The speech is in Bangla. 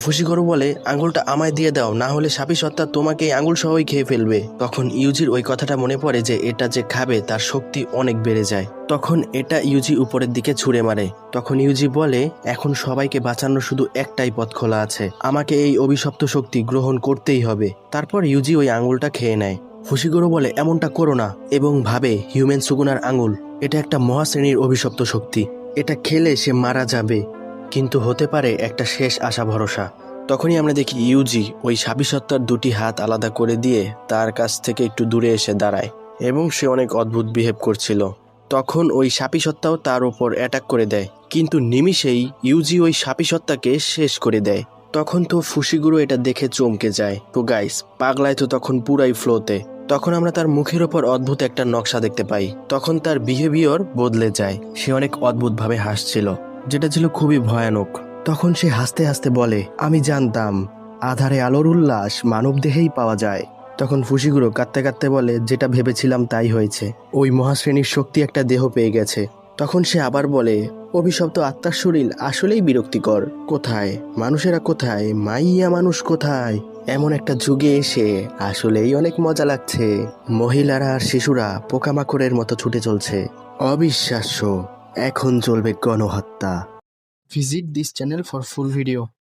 ফুশিগোরো বলে, আঙুলটা আমায় দিয়ে দাও, না হলে সাপি সত্তা তোমাকে এই আঙুল সহই খেয়ে ফেলবে। তখন ইউজির ওই কথাটা মনে পড়ে যে এটা যে খাবে তার শক্তি অনেক বেড়ে যায়। তখন এটা ইউজি উপরের দিকে ছুঁড়ে মারে। তখন ইউজি বলে, এখন সবাইকে বাঁচানোর শুধু একটাই পথ খোলা আছে, আমাকে এই অভিশপ্ত শক্তি গ্রহণ করতেই হবে। তারপর ইউজি ওই আঙুলটা খেয়ে নেয়। ফুশিগোরো বলে, এমনটা করো না, এবং ভাবে হিউম্যান সুগুনার আঙুল, এটা একটা মহাশ্রেণীর অভিশপ্ত শক্তি, এটা খেলে সে মারা যাবে, কিন্তু হতে পারে একটা শেষ আশা ভরসা। তখনই আমরা দেখি ইউজি ওই সাপিসত্তার দুটি হাত আলাদা করে দিয়ে তার কাছ থেকে একটু দূরে এসে দাঁড়ায়, এবং সে অনেক অদ্ভুত বিহেভ করছিল। তখন ওই সাপিসত্তাও তার ওপর অ্যাটাক করে দেয়, কিন্তু নিমিষেই ইউজি ওই সাপিসত্তাকে শেষ করে দেয়। তখন তো ফুশিগুরো এটা দেখে চমকে যায়। তো গাইস, পাগলায় তো তখন পুরাই ফ্লোতে। তখন আমরা তার মুখের ওপর অদ্ভুত একটা নকশা দেখতে পাই। তখন তার বিহেভিয়র বদলে যায়, সে অনেক অদ্ভুতভাবে হাসছিল, যেটা ছিল খুবই ভয়ানক। তখন সে হাসতে হাসতে বলে, আমি জানতাম আধারে আলোর উল্লাস মানব দেহেই পাওয়া যায়। তখন ফুশিগুরো কাঁদতে কাঁদতে বলে, যেটা ভেবেছিলাম তাই হয়েছে, ওই মহাশ্রেণীর শক্তি একটা দেহ পেয়ে গেছে। তখন সে আবার বলে, অভিশপ্ত আত্মার শরীর আসলেই বিরক্তিকর, কোথায় মানুষেরা, কোথায় মাইয়া মানুষ, কোথায়? এমন একটা যুগে এসে আসলেই অনেক মজা লাগছে, মহিলারা আর শিশুরা পোকামাকড়ের মতো ছুটে চলছে, অবিশ্বাস্য, এখন চলবে গণহত্যা। Visit this channel for full video.